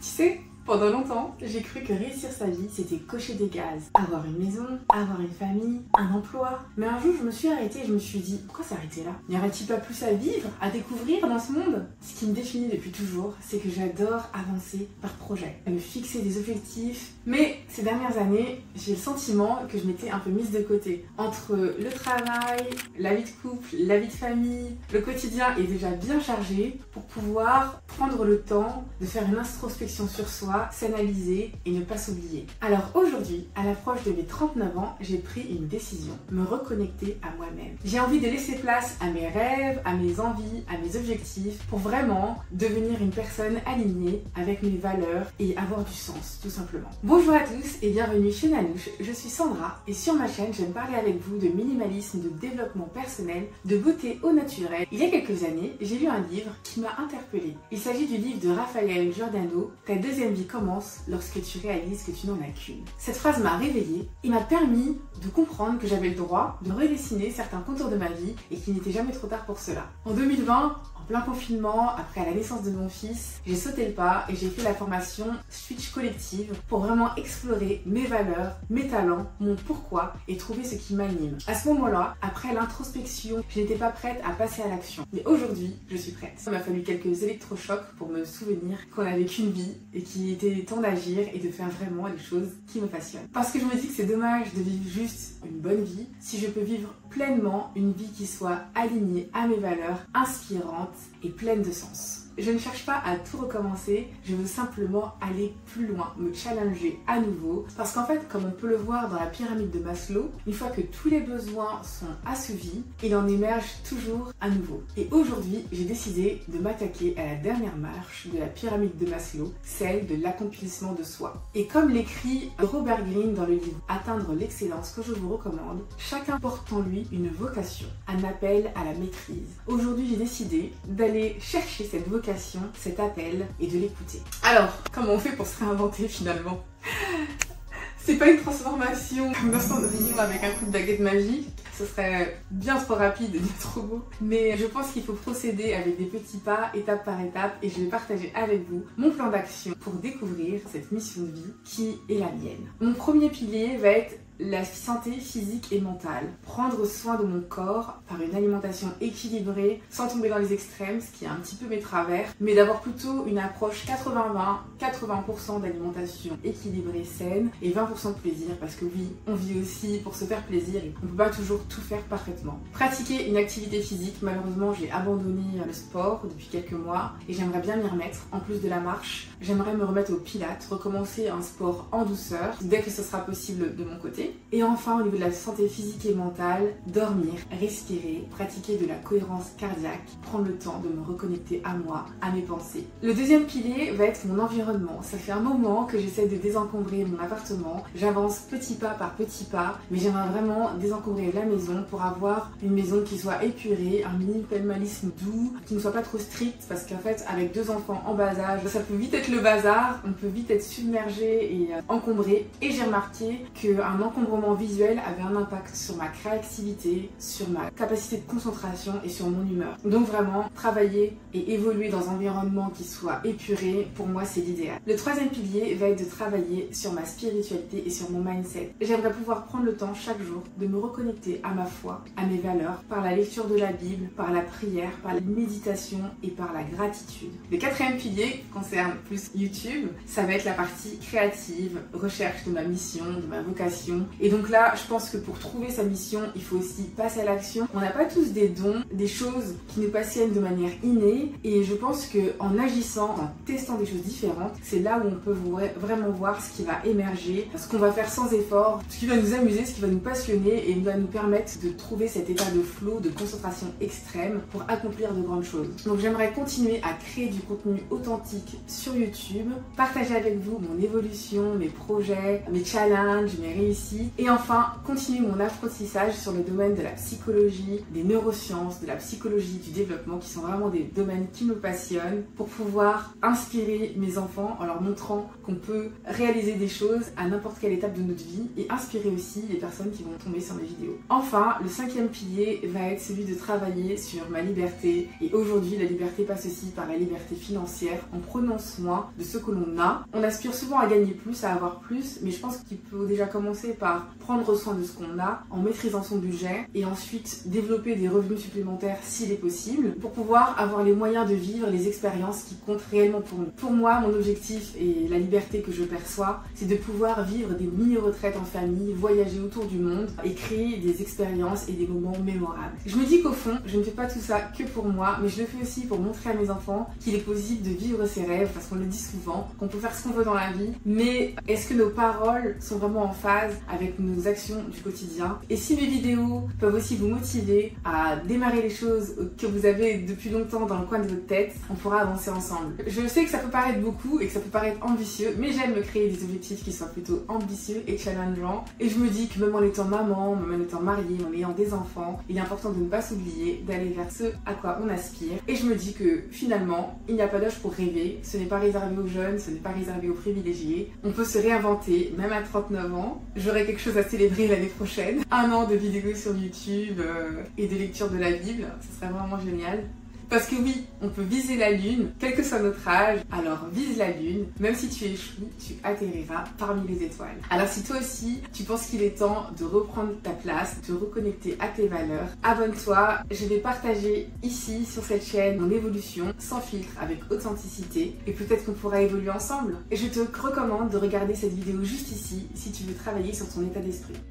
Tu sais, pendant longtemps, j'ai cru que réussir sa vie, c'était cocher des cases. Avoir une maison, avoir une famille, un emploi. Mais un jour, je me suis arrêtée et je me suis dit, pourquoi s'arrêter là? N'y aurait-il pas plus à vivre, à découvrir dans ce monde? Ce qui me définit depuis toujours, c'est que j'adore avancer par projet, me fixer des objectifs. Mais ces dernières années, j'ai le sentiment que je m'étais un peu mise de côté. Entre le travail, la vie de couple, la vie de famille, le quotidien est déjà bien chargé pour pouvoir prendre le temps de faire une introspection sur soi, s'analyser et ne pas s'oublier. Alors aujourd'hui, à l'approche de mes 39 ans, j'ai pris une décision, me reconnecter à moi-même. J'ai envie de laisser place à mes rêves, à mes envies, à mes objectifs pour vraiment devenir une personne alignée avec mes valeurs et avoir du sens, tout simplement. Bonjour à tous et bienvenue chez Nanouche, je suis Sandra et sur ma chaîne, j'aime parler avec vous de minimalisme, de développement personnel, de beauté au naturel. Il y a quelques années, j'ai lu un livre qui m'a interpellée. Il s'agit du livre de Raphaël Giordano, Ta deuxième vie commence lorsque tu réalises que tu n'en as qu'une. Cette phrase m'a réveillée et m'a permis de comprendre que j'avais le droit de redessiner certains contours de ma vie et qu'il n'était jamais trop tard pour cela. En 2020, en plein confinement, après la naissance de mon fils, j'ai sauté le pas et j'ai fait la formation Switch Collective pour vraiment explorer mes valeurs, mes talents, mon pourquoi et trouver ce qui m'anime. À ce moment-là, après l'introspection, je n'étais pas prête à passer à l'action. Mais aujourd'hui, je suis prête. Il m'a fallu quelques électrochocs pour me souvenir qu'on n'avait qu'une vie et qu'il était temps d'agir et de faire vraiment les choses qui me passionnent. Parce que je me dis que c'est dommage de vivre juste une bonne vie si je peux vivre pleinement une vie qui soit alignée à mes valeurs, inspirante et pleine de sens. Je ne cherche pas à tout recommencer, je veux simplement aller plus loin, me challenger à nouveau. Parce qu'en fait, comme on peut le voir dans la pyramide de Maslow, une fois que tous les besoins sont assouvis, il en émerge toujours à nouveau. Et aujourd'hui, j'ai décidé de m'attaquer à la dernière marche de la pyramide de Maslow, celle de l'accomplissement de soi. Et comme l'écrit Robert Greene dans le livre Atteindre l'excellence que je vous recommande, chacun porte en lui une vocation, un appel à la maîtrise. Aujourd'hui, j'ai décidé d'aller chercher cette vocation, cet appel et de l'écouter. Alors, comment on fait pour se réinventer finalement? C'est pas une transformation comme dans Cendrillon avec un coup de baguette magique, ce serait bien trop rapide et bien trop beau. Mais je pense qu'il faut procéder avec des petits pas, étape par étape, et je vais partager avec vous mon plan d'action pour découvrir cette mission de vie qui est la mienne. Mon premier pilier va être la santé physique et mentale. Prendre soin de mon corps par une alimentation équilibrée, sans tomber dans les extrêmes, ce qui est un petit peu mes travers, mais d'avoir plutôt une approche 80-20, 80% d'alimentation équilibrée, saine, et 20% de plaisir, parce que oui, on vit aussi pour se faire plaisir et on ne peut pas toujours tout faire parfaitement. Pratiquer une activité physique, malheureusement j'ai abandonné le sport depuis quelques mois, et j'aimerais bien m'y remettre, en plus de la marche. J'aimerais me remettre au pilates, recommencer un sport en douceur, dès que ce sera possible de mon côté. Et enfin, au niveau de la santé physique et mentale, dormir, respirer, pratiquer de la cohérence cardiaque, prendre le temps de me reconnecter à moi, à mes pensées. Le deuxième pilier va être mon environnement. Ça fait un moment que j'essaie de désencombrer mon appartement. J'avance petit pas par petit pas, mais j'aimerais vraiment désencombrer la maison pour avoir une maison qui soit épurée, un minimalisme doux, qui ne soit pas trop strict, parce qu'en fait, avec deux enfants en bas âge, ça peut vite être le bazar, on peut vite être submergé et encombré. Et j'ai remarqué qu'un encombrement visuel avait un impact sur ma créativité, sur ma capacité de concentration et sur mon humeur. Donc vraiment, travailler et évoluer dans un environnement qui soit épuré, pour moi c'est l'idéal. Le troisième pilier va être de travailler sur ma spiritualité et sur mon mindset. J'aimerais pouvoir prendre le temps chaque jour de me reconnecter à ma foi, à mes valeurs, par la lecture de la Bible, par la prière, par la méditation et par la gratitude. Le quatrième pilier concerne plus YouTube, ça va être la partie créative, recherche de ma mission, de ma vocation. Et donc là, je pense que pour trouver sa mission, il faut aussi passer à l'action. On n'a pas tous des dons, des choses qui nous passionnent de manière innée. Et je pense qu'en agissant, en testant des choses différentes, c'est là où on peut vraiment voir ce qui va émerger, ce qu'on va faire sans effort, ce qui va nous amuser, ce qui va nous passionner et va nous permettre de trouver cet état de flow, de concentration extrême pour accomplir de grandes choses. Donc j'aimerais continuer à créer du contenu authentique sur YouTube, partager avec vous mon évolution, mes projets, mes challenges, mes réussites, aussi. Et enfin, continuer mon apprentissage sur le domaine de la psychologie, des neurosciences, de la psychologie du développement, qui sont vraiment des domaines qui me passionnent, pour pouvoir inspirer mes enfants en leur montrant qu'on peut réaliser des choses à n'importe quelle étape de notre vie et inspirer aussi les personnes qui vont tomber sur mes vidéos. Enfin, le 5e pilier va être celui de travailler sur ma liberté. Et aujourd'hui, la liberté passe aussi par la liberté financière, en prenant soin de ce que l'on a. On aspire souvent à gagner plus, à avoir plus, mais je pense qu'il peut déjà commencer par prendre soin de ce qu'on a, en maîtrisant son budget, et ensuite développer des revenus supplémentaires s'il est possible, pour pouvoir avoir les moyens de vivre les expériences qui comptent réellement pour nous. Pour moi, mon objectif et la liberté que je perçois, c'est de pouvoir vivre des mini-retraites en famille, voyager autour du monde et créer des expériences et des moments mémorables. Je me dis qu'au fond, je ne fais pas tout ça que pour moi, mais je le fais aussi pour montrer à mes enfants qu'il est possible de vivre ses rêves, parce qu'on le dit souvent, qu'on peut faire ce qu'on veut dans la vie, mais est-ce que nos paroles sont vraiment en phase avec nos actions du quotidien? Et si mes vidéos peuvent aussi vous motiver à démarrer les choses que vous avez depuis longtemps dans le coin de votre tête, on pourra avancer ensemble. Je sais que ça peut paraître beaucoup et que ça peut paraître ambitieux, mais j'aime me créer des objectifs qui soient plutôt ambitieux et challengeants. Et je me dis que même en étant maman, même en étant mariée, en ayant des enfants, il est important de ne pas s'oublier, d'aller vers ce à quoi on aspire. Et je me dis que finalement, il n'y a pas d'âge pour rêver, ce n'est pas réservé aux jeunes, ce n'est pas réservé aux privilégiés. On peut se réinventer, même à 39 ans. J'aurai quelque chose à célébrer l'année prochaine. 1 an de vidéos sur YouTube et de lecture de la Bible, ce serait vraiment génial. Parce que oui, on peut viser la lune, quel que soit notre âge, alors vise la lune, même si tu échoues, tu atterriras parmi les étoiles. Alors si toi aussi, tu penses qu'il est temps de reprendre ta place, de te reconnecter à tes valeurs, abonne-toi, je vais partager ici, sur cette chaîne, mon évolution, sans filtre, avec authenticité, et peut-être qu'on pourra évoluer ensemble. Et je te recommande de regarder cette vidéo juste ici, si tu veux travailler sur ton état d'esprit.